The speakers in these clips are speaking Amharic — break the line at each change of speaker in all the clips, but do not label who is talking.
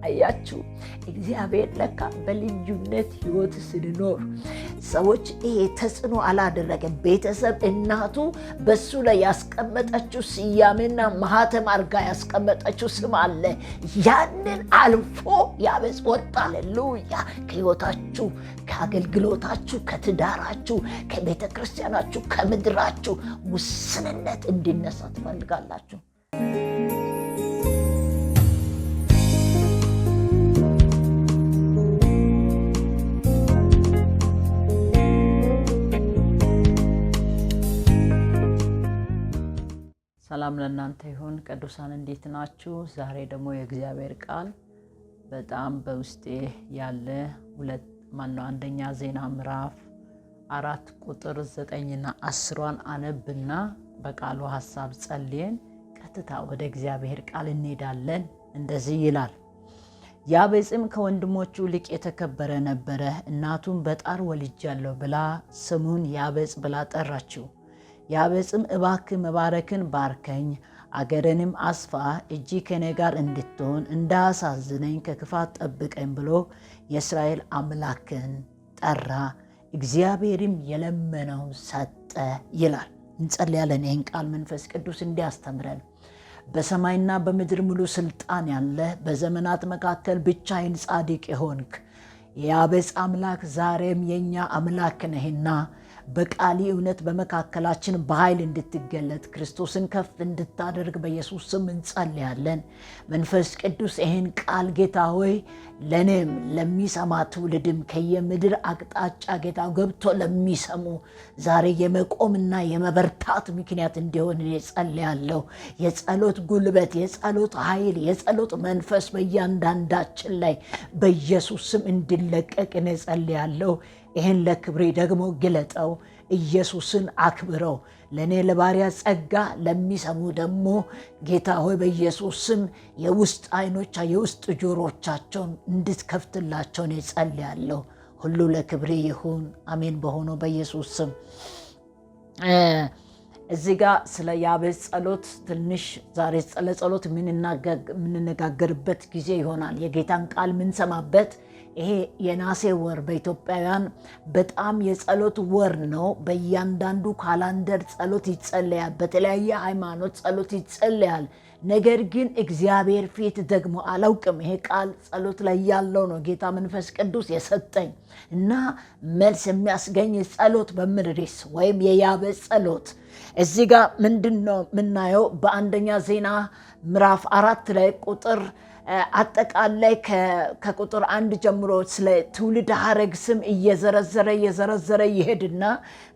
አያችሁ እግዚአብሔር ለካ በልዩነት ህይወት ስንኖር ሰዎች ይሄ ተጽዕኖ አላደረገም። ቤተሰብ እናቱ በሱ ላይ ያስቀመጠችው ስያሜና ማህተም አርጋ ያስቀመጠችው ስም አለ። ያንን አልፎ ያቤጽ ወጣ። ሃሌሉያ! ከህይወታችሁ፣ ከአገልግሎታችሁ፣ ከትዳራችሁ፣ ከቤተ ክርስቲያናችሁ፣ ከምድራችሁ ውስንነት እንዲነሳ ትፈልጋላችሁ። ሰላም ለእናንተ ይሁን ቅዱሳን፣ እንዴት ናችሁ? ዛሬ ደግሞ የእግዚአብሔር ቃል በጣም በውስጤ ያለ አንደኛ ዜና ምዕራፍ 4 ቁጥር 9ና 10 አነብና በቃሉ ሐሳብ ጸልየን ቀጥታ ወደ እግዚአብሔር ቃል እንሄዳለን። እንደዚህ ይላል። ያቤጽም ከወንድሞቹ ይልቅ የተከበረ ነበረ። እናቱም በጣር ወልጃለሁ ብላ ስሙን ያቤጽ ብላ ጠራችው። ያቤጽም እባክህ መባረክን ባርከኝ፣ አገርንም አስፋ፣ እጅ ከኔ ጋር እንድትሆን፣ እንዳያሳዝነኝ ከክፋት ጠብቀኝ ብሎ የእስራኤል አምላክን ጠራ። እግዚአብሔርም የለመነውን ሰጠ ይላል። እንጸልያለን። ይህን ቃል መንፈስ ቅዱስ እንዲያስተምረን። በሰማይና በምድር ሙሉ ስልጣን ያለ በዘመናት መካከል ብቻህን ጻድቅ የሆንክ የያቤጽ አምላክ ዛሬም የኛ አምላክ ነህና በቃሊ እውነት በመካከላችን በኃይል እንድትገለጥ ክርስቶስን ከፍ እንድታደርግ በኢየሱስ ስም እንጸልያለን። መንፈስ ቅዱስ ይህን ቃል ጌታ ሆይ ለኔም ለሚሰማ ትውልድም ከየምድር አቅጣጫ ጌታ ገብቶ ለሚሰሙ ዛሬ የመቆምና የመበርታት ምክንያት እንዲሆን እኔ ጸልያለሁ። የጸሎት ጉልበት፣ የጸሎት ኃይል፣ የጸሎት መንፈስ በእያንዳንዳችን ላይ በኢየሱስ ስም እንዲለቀቅ እኔ ጸልያለሁ። ይህን ለክብሬ ደግሞ ግለጠው። ኢየሱስን አክብረው። ለእኔ ለባሪያ ጸጋ፣ ለሚሰሙ ደግሞ ጌታ ሆይ በኢየሱስ ስም የውስጥ አይኖቻ የውስጥ ጆሮቻቸውን እንድትከፍትላቸው እኔ ጸልያለሁ። ሁሉ ለክብሬ ይሁን፣ አሜን። በሆነው በኢየሱስ ስም እዚህ ጋር ስለ ያቤጽ ጸሎት ትንሽ ዛሬ ስለ ጸሎት የምንነጋገርበት ጊዜ ይሆናል። የጌታን ቃል የምንሰማበት ይሄ የናሴ ወር በኢትዮጵያውያን በጣም የጸሎት ወር ነው። በእያንዳንዱ ካላንደር ጸሎት ይጸለያል። በተለያየ ሃይማኖት ጸሎት ይጸለያል። ነገር ግን እግዚአብሔር ፊት ደግሞ አላውቅም። ይሄ ቃል ጸሎት ላይ ያለው ነው ጌታ መንፈስ ቅዱስ የሰጠኝ እና መልስ የሚያስገኝ ጸሎት በሚል ርዕስ ወይም የያቤጽ ጸሎት እዚህ ጋር ምንድነው የምናየው? በአንደኛ ዜና ምዕራፍ 4 ላይ ቁጥር አጠቃላይ ከቁጥር 1 ጀምሮ ስለ ትውልድ ሐረግ ስም እየዘረዘረ ይሄድና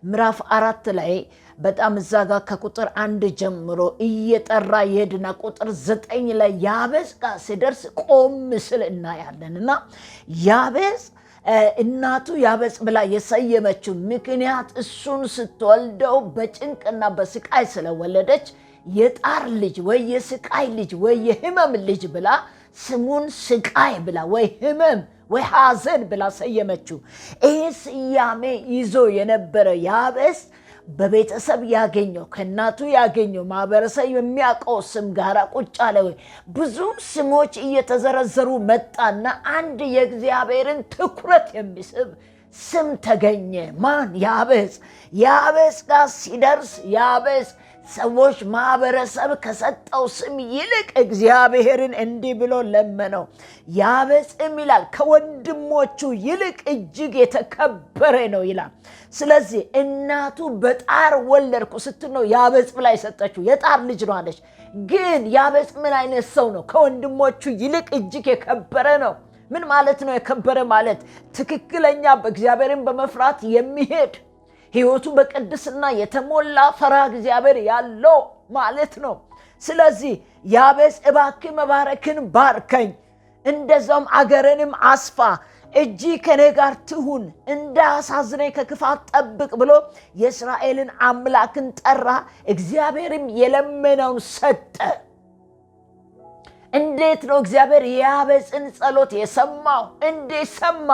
ምዕራፍ 4 ላይ በጣም እዛ ጋር ከቁጥር 1 ጀምሮ እየጠራ ይሄድና ቁጥር 9 ላይ ያቤጽ ጋር ሲደርስ ቆም ስል እናያለንና ያቤጽ እናቱ ያቤጽ ብላ የሰየመችው ምክንያት እሱን ስትወልደው በጭንቅና በስቃይ ስለወለደች የጣር ልጅ ወይ የስቃይ ልጅ ወይ የህመም ልጅ ብላ ስሙን ስቃይ ብላ ወይ ህመም ወይ ሐዘን ብላ ሰየመችው። ይሄ ስያሜ ይዞ የነበረ ያቤጽ በቤተሰብ ያገኘው ከእናቱ ያገኘው ማህበረሰብ የሚያውቀው ስም ጋር ቁጭ አለ። ብዙ ስሞች እየተዘረዘሩ መጣና አንድ የእግዚአብሔርን ትኩረት የሚስብ ስም ተገኘ። ማን? ያቤጽ። ያቤጽ ጋር ሲደርስ ያቤጽ ሰዎች ማህበረሰብ ከሰጠው ስም ይልቅ እግዚአብሔርን እንዲህ ብሎ ለመነው። ያቤጽም ይላል ከወንድሞቹ ይልቅ እጅግ የተከበረ ነው ይላል። ስለዚህ እናቱ በጣር ወለድኩ ስትል ነው ያቤጽ ብላ የሰጠችው። የጣር ልጅ ነው አለች። ግን ያቤጽ ምን አይነት ሰው ነው? ከወንድሞቹ ይልቅ እጅግ የከበረ ነው። ምን ማለት ነው? የከበረ ማለት ትክክለኛ በእግዚአብሔርን በመፍራት የሚሄድ ሕይወቱ በቅድስና የተሞላ ፈራ እግዚአብሔር ያለው ማለት ነው። ስለዚህ ያቤጽ እባክህ መባረክን ባርከኝ፣ እንደዛውም አገርንም አስፋ፣ እጅ ከኔ ጋር ትሁን፣ እንዳያሳዝነኝ ከክፋት ጠብቅ ብሎ የእስራኤልን አምላክን ጠራ። እግዚአብሔርም የለመነውን ሰጠ። እንዴት ነው እግዚአብሔር የያቤጽን ጸሎት የሰማው? እንዴት ሰማ?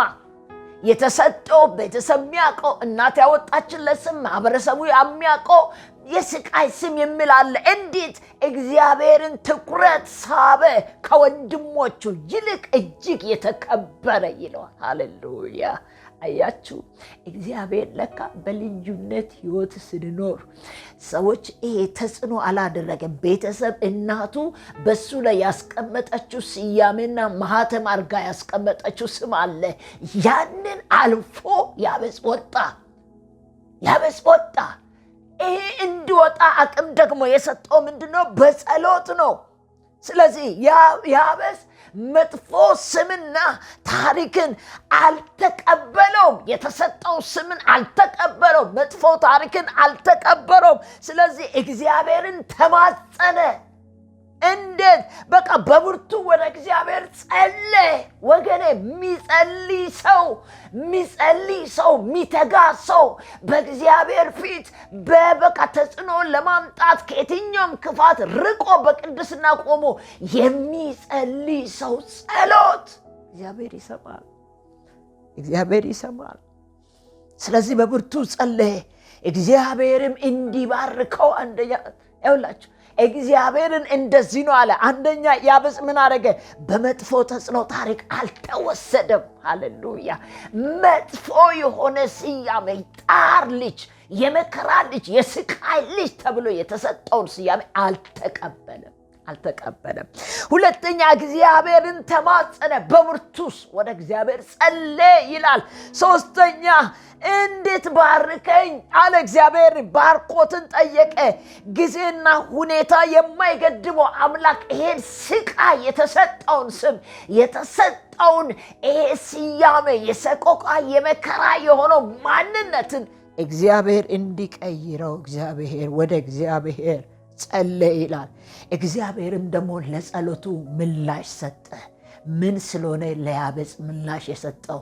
የተሰጠው ቤተሰብ የሚያውቀው፣ እናት ያወጣችለት ስም ማህበረሰቡ የሚያውቀው የስቃይ ስም የሚል አለ። እንዴት እግዚአብሔርን ትኩረት ሳበ፣ ከወንድሞቹ ይልቅ እጅግ የተከበረ ይለዋል። ሃሌሉያ! አያችሁ፣ እግዚአብሔር ለካ በልዩነት ህይወት ስንኖር ሰዎች ይሄ ተጽዕኖ አላደረገም። ቤተሰብ እናቱ በሱ ላይ ያስቀመጠችው ስያሜና ማህተም አርጋ ያስቀመጠችው ስም አለ። ያንን አልፎ ያቤጽ ወጣ። ይሄ እንዲወጣ አቅም ደግሞ የሰጠው ምንድነው? በጸሎት ነው። ስለዚህ ያቤጽ መጥፎ ስምና ታሪክን አልተቀበለውም። የተሰጠው ስምን አልተቀበለውም። መጥፎ ታሪክን አልተቀበለውም። ስለዚህ እግዚአብሔርን ተማጸነ። እንዴት? በቃ በብርቱ ወደ እግዚአብሔር ጸለየ። ወገኔ፣ የሚጸልይ ሰው የሚተጋ ሰው በእግዚአብሔር ፊት በበቃ ተጽዕኖ ለማምጣት ከየትኛውም ክፋት ርቆ በቅድስና ቆሞ የሚጸልይ ሰው ጸሎት እግዚአብሔር ይሰማል። ስለዚህ በብርቱ ጸለየ፣ እግዚአብሔርም እንዲባርከው። አንደኛ ያውላችሁ እግዚአብሔርን እንደዚህ ነው አለ። አንደኛ ያቤጽ ምን አደረገ? በመጥፎ ተጽዕኖ ታሪክ አልተወሰደም። ሃሌሉያ! መጥፎ የሆነ ስያሜ፣ ጣር ልጅ፣ የመከራ ልጅ፣ የስቃይ ልጅ ተብሎ የተሰጠውን ስያሜ አልተቀበለም። ሁለተኛ እግዚአብሔርን ተማጸነ፣ በብርቱስ ወደ እግዚአብሔር ጸለየ ይላል። ሶስተኛ እንዴት ባርከኝ አለ። እግዚአብሔር ባርኮትን ጠየቀ። ጊዜና ሁኔታ የማይገድበው አምላክ ይሄን ስቃይ የተሰጠውን ስም የተሰጠውን ይሄ ስያሜ የሰቆቃ የመከራ የሆነው ማንነትን እግዚአብሔር እንዲቀይረው እግዚአብሔር ወደ እግዚአብሔር ጸለየ ይላል። እግዚአብሔርም ደግሞ ለጸሎቱ ምላሽ ሰጠ። ምን ስለሆነ ለያቤጽ ምላሽ የሰጠው?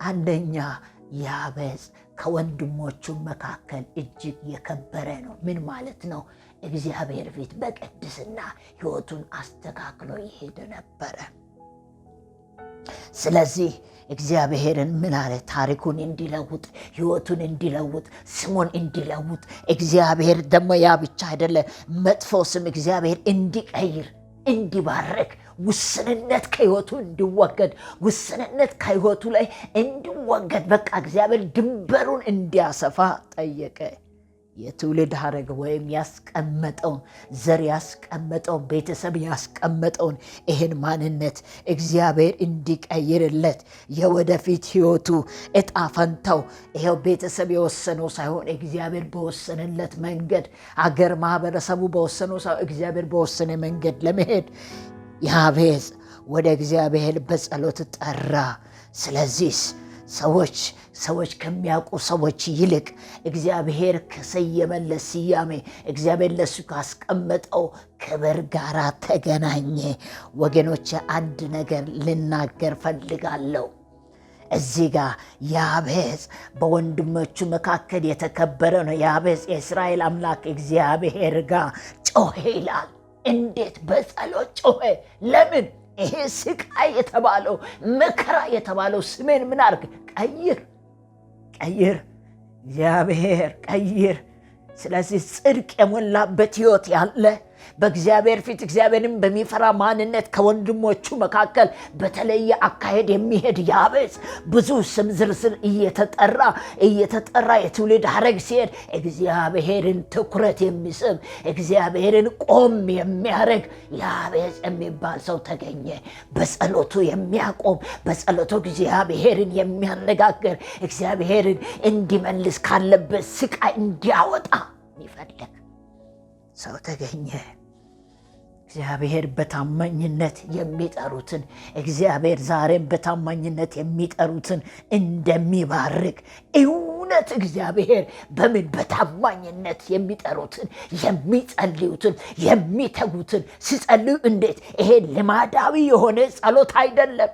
አንደኛ ያቤጽ ከወንድሞቹ መካከል እጅግ የከበረ ነው። ምን ማለት ነው? እግዚአብሔር ፊት በቅድስና ሕይወቱን አስተካክሎ ይሄድ ነበረ። ስለዚህ እግዚአብሔርን ምን አለ? ታሪኩን እንዲለውጥ፣ ሕይወቱን እንዲለውጥ፣ ስሙን እንዲለውጥ። እግዚአብሔር ደግሞ ያ ብቻ አይደለም፣ መጥፎ ስም እግዚአብሔር እንዲቀይር፣ እንዲባርክ፣ ውስንነት ከሕይወቱ እንዲወገድ፣ ውስንነት ከሕይወቱ ላይ እንዲወገድ፣ በቃ እግዚአብሔር ድንበሩን እንዲያሰፋ ጠየቀ። የትውልድ ሐረግ ወይም ያስቀመጠውን ዘር ያስቀመጠውን ቤተሰብ ያስቀመጠውን ይህን ማንነት እግዚአብሔር እንዲቀይርለት የወደፊት ሕይወቱ እጣ ፈንታው ይሄው ቤተሰብ የወሰነው ሳይሆን እግዚአብሔር በወሰነለት መንገድ፣ አገር ማህበረሰቡ በወሰነው ሳይሆን እግዚአብሔር በወሰነ መንገድ ለመሄድ ያቤጽ ወደ እግዚአብሔር በጸሎት ጠራ። ስለዚህ ሰዎች ከሚያውቁ ሰዎች ይልቅ እግዚአብሔር ከሰየመለት ስያሜ እግዚአብሔር ለሱ ካስቀመጠው ክብር ጋር ተገናኘ። ወገኖች፣ አንድ ነገር ልናገር ፈልጋለሁ። እዚህ ጋር ያቤጽ በወንድሞቹ መካከል የተከበረ ነው። ያቤጽ የእስራኤል አምላክ እግዚአብሔር ጋር ጮኸ ይላል። እንዴት? በጸሎት ጮኸ። ለምን? ይሄ ስቃይ የተባለው መከራ የተባለው ስሜን ምን አርግ? ቀይር፣ እግዚአብሔር ቀይር። ስለዚህ ጽድቅ የሞላበት ሕይወት ያለ በእግዚአብሔር ፊት እግዚአብሔርን በሚፈራ ማንነት ከወንድሞቹ መካከል በተለየ አካሄድ የሚሄድ ያቤጽ ብዙ ስም ዝርዝር እየተጠራ የትውልድ ሐረግ ሲሄድ እግዚአብሔርን ትኩረት የሚስብ እግዚአብሔርን ቆም የሚያደርግ ያቤጽ የሚባል ሰው ተገኘ። በጸሎቱ የሚያቆም፣ በጸሎቱ እግዚአብሔርን የሚያነጋግር፣ እግዚአብሔርን እንዲመልስ ካለበት ስቃይ እንዲያወጣ የሚፈልግ ሰው ተገኘ። እግዚአብሔር በታማኝነት የሚጠሩትን እግዚአብሔር ዛሬም በታማኝነት የሚጠሩትን እንደሚባርክ እውነት እግዚአብሔር በምን በታማኝነት የሚጠሩትን የሚጸልዩትን የሚተጉትን ሲጸልዩ እንዴት? ይሄ ልማዳዊ የሆነ ጸሎት አይደለም።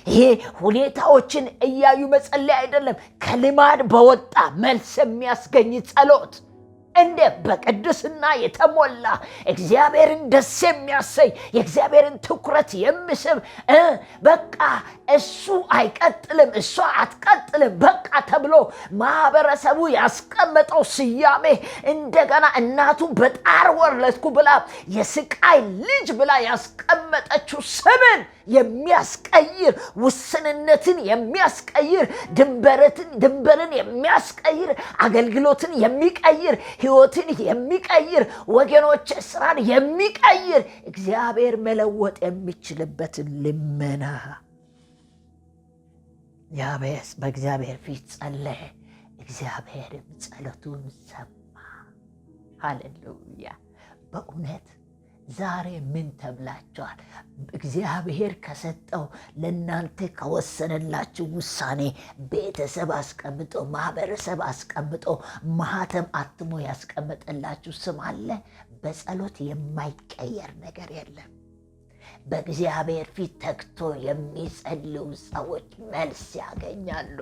ይሄ ሁኔታዎችን እያዩ መጸለይ አይደለም። ከልማድ በወጣ መልስ የሚያስገኝ ጸሎት እንደ በቅድስና የተሞላ እግዚአብሔርን ደስ የሚያሰኝ የእግዚአብሔርን ትኩረት የሚስብ በቃ እሱ አይቀጥልም እሷ አትቀጥልም በቃ ተብሎ ማህበረሰቡ ያስቀመጠው ስያሜ እንደገና እናቱ በጣር ወለድኩ ብላ የስቃይ ልጅ ብላ ያስቀመጠችው ስምን የሚያስቀይር ውስንነትን የሚያስቀይር ድንበርን የሚያስቀይር አገልግሎትን የሚቀይር ሕይወትን የሚቀይር ወገኖች ስራን የሚቀይር እግዚአብሔር መለወጥ የሚችልበትን ልመና ያቤጽ በእግዚአብሔር ፊት ጸለየ። እግዚአብሔርም ጸሎቱን ሰማ። ሃሌሉያ። በእውነት ዛሬ ምን ተብላችኋል? እግዚአብሔር ከሰጠው ለእናንተ ከወሰነላችሁ ውሳኔ ቤተሰብ አስቀምጦ ማህበረሰብ አስቀምጦ ማህተም አትሞ ያስቀመጠላችሁ ስም አለ። በጸሎት የማይቀየር ነገር የለም። በእግዚአብሔር ፊት ተግቶ የሚጸልዩ ሰዎች መልስ ያገኛሉ።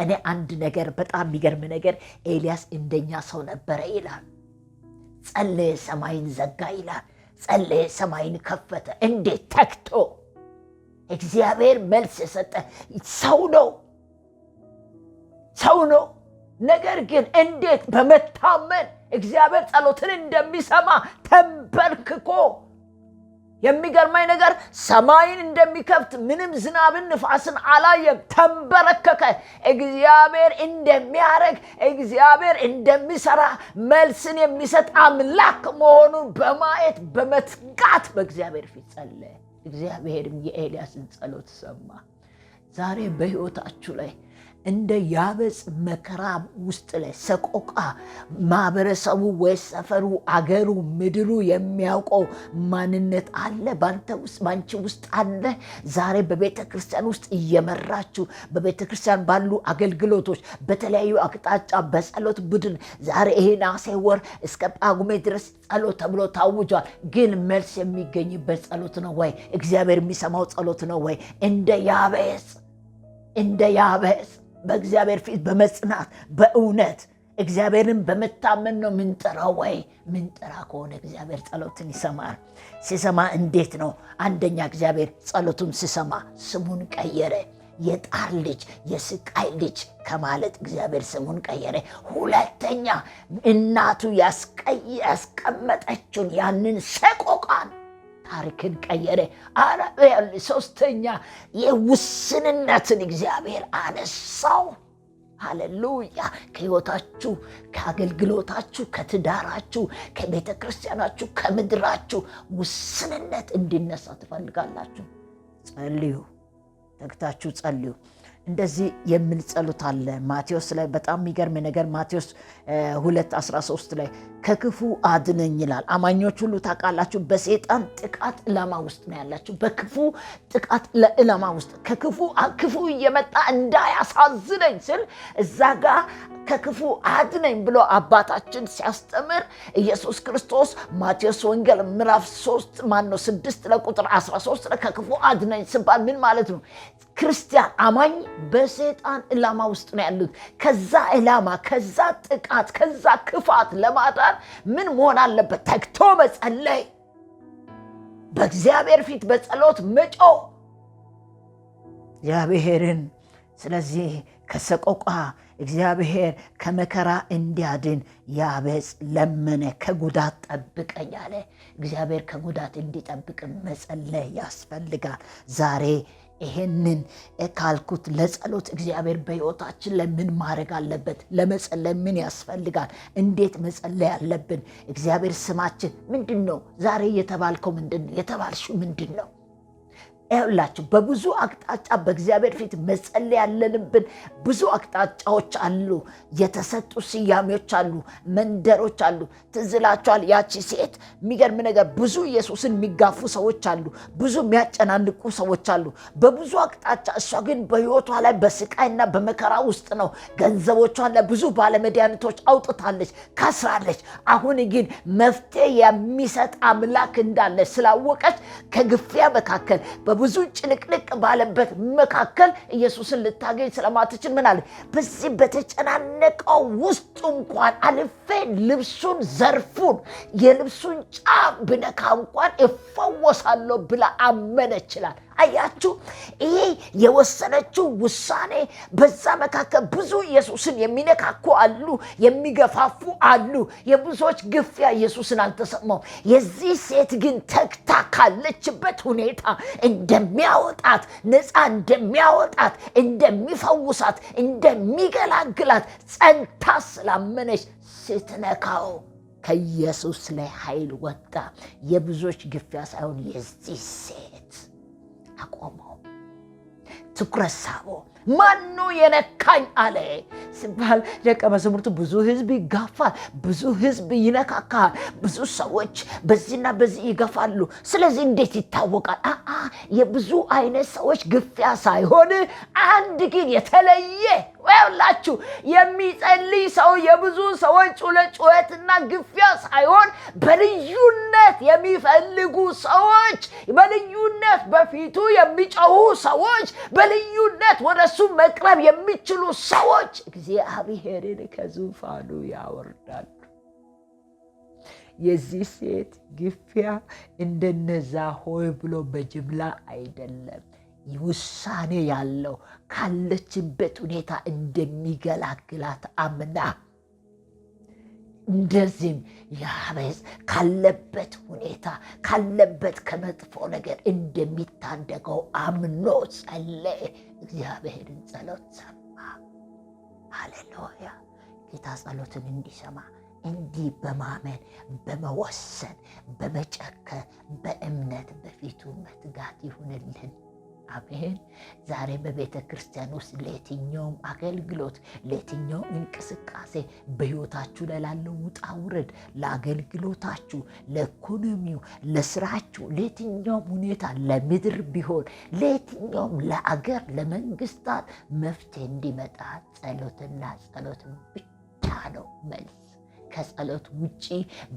እኔ አንድ ነገር በጣም የሚገርም ነገር ኤልያስ እንደኛ ሰው ነበረ ይላል። ጸለየ፣ ሰማይን ዘጋ ይላል። ጸለየ፣ ሰማይን ከፈተ። እንዴት? ተግቶ። እግዚአብሔር መልስ የሰጠ ሰው ነው። ነገር ግን እንዴት? በመታመን እግዚአብሔር ጸሎትን እንደሚሰማ ተንበርክኮ። የሚገርመኝ ነገር ሰማይን እንደሚከፍት ምንም ዝናብን ንፋስን አላየም። ተንበረከከ። እግዚአብሔር እንደሚያረግ እግዚአብሔር እንደሚሰራ መልስን የሚሰጥ አምላክ መሆኑን በማየት በመትጋት በእግዚአብሔር ፊት ጸለየ። እግዚአብሔርም የኤልያስን ጸሎት ሰማ። ዛሬ በሕይወታችሁ ላይ እንደ ያቤጽ መከራ ውስጥ ላይ ሰቆቃ ማህበረሰቡ ወይ ሰፈሩ አገሩ ምድሩ የሚያውቀው ማንነት አለ ባንተ ውስጥ ባንቺ ውስጥ አለ። ዛሬ በቤተ ክርስቲያን ውስጥ እየመራችሁ በቤተ ክርስቲያን ባሉ አገልግሎቶች በተለያዩ አቅጣጫ በጸሎት ቡድን ዛሬ ይሄ ነሐሴ ወር እስከ ጳጉሜ ድረስ ጸሎት ተብሎ ታውጇል። ግን መልስ የሚገኝበት ጸሎት ነው ወይ? እግዚአብሔር የሚሰማው ጸሎት ነው ወይ? እንደ ያቤጽ በእግዚአብሔር ፊት በመጽናት በእውነት እግዚአብሔርን በመታመን ነው ምንጠራው ወይ? ምንጠራ ከሆነ እግዚአብሔር ጸሎትን ይሰማል። ሲሰማ እንዴት ነው? አንደኛ እግዚአብሔር ጸሎቱን ሲሰማ ስሙን ቀየረ። የጣር ልጅ የስቃይ ልጅ ከማለት እግዚአብሔር ስሙን ቀየረ። ሁለተኛ እናቱ ያስቀመጠችውን ያንን ሰቆቃን ታሪክን ቀየረ። ሶስተኛ የውስንነትን እግዚአብሔር አነሳው። ሃሌሉያ። ከሕይወታችሁ፣ ከአገልግሎታችሁ፣ ከትዳራችሁ፣ ከቤተ ክርስቲያናችሁ፣ ከምድራችሁ ውስንነት እንዲነሳ ትፈልጋላችሁ? ጸልዩ፣ ተግታችሁ ጸልዩ። እንደዚህ የምንጸሉት አለ። ማቴዎስ ላይ በጣም የሚገርም ነገር ማቴዎስ 2:13 ላይ ከክፉ አድነኝ ይላል። አማኞች ሁሉ ታውቃላችሁ በሰይጣን ጥቃት ዕላማ ውስጥ ነው ያላችሁ። በክፉ ጥቃት ለዕላማ ውስጥ ክፉ እየመጣ እንዳያሳዝነኝ ስል እዛ ጋር ከክፉ አድነኝ ብሎ አባታችን ሲያስተምር ኢየሱስ ክርስቶስ ማቴዎስ ወንጌል ምዕራፍ 6 ለቁጥር 13 ላይ ከክፉ አድነኝ ሲባል ምን ማለት ነው? ክርስቲያን አማኝ በሰይጣን ዕላማ ውስጥ ነው ያሉት። ከዛ ዕላማ፣ ከዛ ጥቃት፣ ከዛ ክፋት ለማዳን ምን መሆን አለበት? ተግቶ መጸለይ፣ በእግዚአብሔር ፊት በጸሎት መጮህ እግዚአብሔርን። ስለዚህ ከሰቆቃ እግዚአብሔር ከመከራ እንዲያድን ያቤጽ ለመነ። ከጉዳት ጠብቀኝ አለ። እግዚአብሔር ከጉዳት እንዲጠብቅ መጸለይ ያስፈልጋል። ዛሬ ይሄንን ካልኩት ለጸሎት እግዚአብሔር በሕይወታችን ለምን ማድረግ አለበት? ለመጸለይ ምን ያስፈልጋል? እንዴት መጸለይ አለብን? እግዚአብሔር ስማችን ምንድን ነው? ዛሬ የተባልከው ምንድን ነው? የተባልሽው ምንድን ነው? ይኸውላችሁ በብዙ አቅጣጫ በእግዚአብሔር ፊት መጸለይ ያለንብን ብዙ አቅጣጫዎች አሉ። የተሰጡ ስያሜዎች አሉ፣ መንደሮች አሉ። ትዝ ይላችኋል ያቺ ሴት። የሚገርም ነገር ብዙ ኢየሱስን የሚጋፉ ሰዎች አሉ፣ ብዙ የሚያጨናንቁ ሰዎች አሉ በብዙ አቅጣጫ። እሷ ግን በሕይወቷ ላይ በስቃይና በመከራ ውስጥ ነው። ገንዘቦቿን ለብዙ ባለመድኃኒቶች አውጥታለች፣ ከስራለች። አሁን ግን መፍትሄ የሚሰጥ አምላክ እንዳለ ስላወቀች ከግፊያ መካከል በብዙ ጭንቅንቅ ባለበት መካከል ኢየሱስን ልታገኝ ስለማትችል ምን አለ? በዚህ በተጨናነቀው ውስጥ እንኳን አልፌ ልብሱን ዘርፉን የልብሱን ጫፍ ብነካ እንኳን እፈወሳለሁ ብላ አመነችላል። አያችሁ፣ ይሄ የወሰነችው ውሳኔ በዛ መካከል ብዙ ኢየሱስን የሚነካኩ አሉ፣ የሚገፋፉ አሉ። የብዙዎች ግፊያ ኢየሱስን አልተሰማው። የዚህ ሴት ግን ተግታ ካለችበት ሁኔታ እንደሚያወጣት፣ ነፃ እንደሚያወጣት፣ እንደሚፈውሳት፣ እንደሚገላግላት ጸንታ ስላመነች ስትነካው ከኢየሱስ ላይ ኃይል ወጣ። የብዙዎች ግፊያ ሳይሆን የዚህ ሴት አቆመው፣ ትኩረት ሳበው። ማኑ የነካኝ አለ ሲባል ደቀ መዛሙርቱ ብዙ ህዝብ ይጋፋል፣ ብዙ ህዝብ ይነካካል፣ ብዙ ሰዎች በዚህና በዚህ ይገፋሉ። ስለዚህ እንዴት ይታወቃል? የብዙ አይነት ሰዎች ግፊያ ሳይሆን አንድ ግን የተለየ ወላችሁ የሚጸልይ ሰው የብዙ ሰዎች ጩኸትና ግፊያ ሳይሆን በልዩነት የሚፈልጉ ሰዎች፣ በልዩነት በፊቱ የሚጮሁ ሰዎች፣ በልዩነት ወደሱ መቅረብ የሚችሉ ሰዎች እግዚአብሔርን ከዙፋኑ ያወርዳሉ። የዚህ ሴት ግፊያ እንደነዛ ሆይ ብሎ በጅምላ አይደለም። ውሳኔ ያለው ካለችበት ሁኔታ እንደሚገላግላት አምና፣ እንደዚህም ያቤጽ ካለበት ሁኔታ ካለበት ከመጥፎ ነገር እንደሚታደገው አምኖ ጸለየ። እግዚአብሔርን ጸሎት ሰማ። ሃሌሉያ! ጌታ ጸሎትን እንዲሰማ እንዲህ በማመን በመወሰን በመጨከን በእምነት በፊቱ መትጋት ይሁንልን። አሜን። ዛሬ በቤተ ክርስቲያን ውስጥ ለየትኛውም አገልግሎት፣ ለየትኛውም እንቅስቃሴ በሕይወታችሁ ላይ ላለው ውጣ ውረድ፣ ለአገልግሎታችሁ፣ ለኢኮኖሚው፣ ለስራችሁ፣ ለየትኛውም ሁኔታ ለምድር ቢሆን ለየትኛውም ለአገር፣ ለመንግስታት መፍትሄ እንዲመጣ ጸሎትና ጸሎት ብቻ ነው መልስ። ከጸሎት ውጪ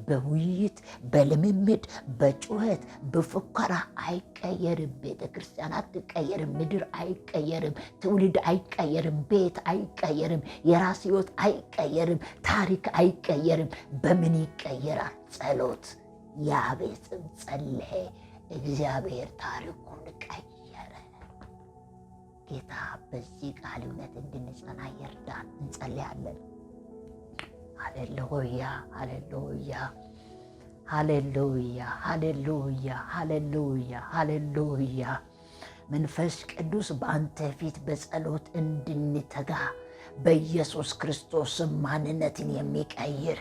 በውይይት በልምምድ በጩኸት በፉከራ አይቀየርም። ቤተ ክርስቲያን አትቀየርም። ምድር አይቀየርም። ትውልድ አይቀየርም። ቤት አይቀየርም። የራስ ህይወት አይቀየርም። ታሪክ አይቀየርም። በምን ይቀየራል? ጸሎት። ያቤጽም ጸለየ፣ እግዚአብሔር ታሪኩን ቀየረ። ጌታ በዚህ ቃል እውነት እንድንጸና ይርዳን። እንጸልያለን። ሃሌሉያ ሃሌሉያ ሃሌሉያ ሃሌሉያ ሃሌሉያ ሃሌሉያ። መንፈስ ቅዱስ በአንተ ፊት በጸሎት እንድንተጋ በኢየሱስ ክርስቶስ ማንነትን የሚቀይር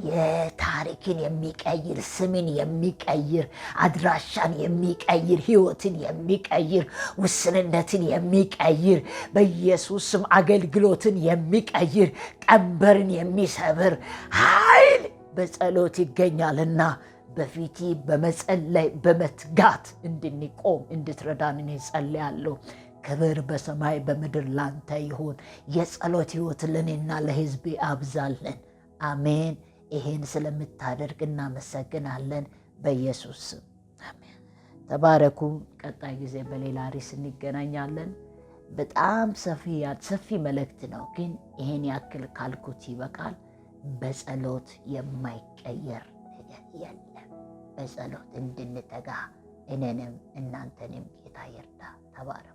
የታሪክን የሚቀይር ስምን የሚቀይር አድራሻን የሚቀይር ህይወትን የሚቀይር ውስንነትን የሚቀይር በኢየሱስ ስም አገልግሎትን የሚቀይር ቀንበርን የሚሰብር ኃይል በጸሎት ይገኛልና በፊቲ በመጸለይ በመትጋት እንድንቆም እንድትረዳን እኔ ጸልያለሁ። ክብር በሰማይ በምድር ላንተ ይሁን። የጸሎት ህይወት ለኔና ለህዝቤ አብዛለን። አሜን። ይሄን ስለምታደርግ እናመሰግናለን በኢየሱስ ስም አሜን። ተባረኩ። ቀጣይ ጊዜ በሌላ ርዕስ እንገናኛለን። በጣም ሰፊ መልእክት ነው፣ ግን ይሄን ያክል ካልኩት ይበቃል። በጸሎት የማይቀየር ነገር የለም። በጸሎት እንድንተጋ እኔንም እናንተንም ጌታ ይርዳ። ተባረኩ።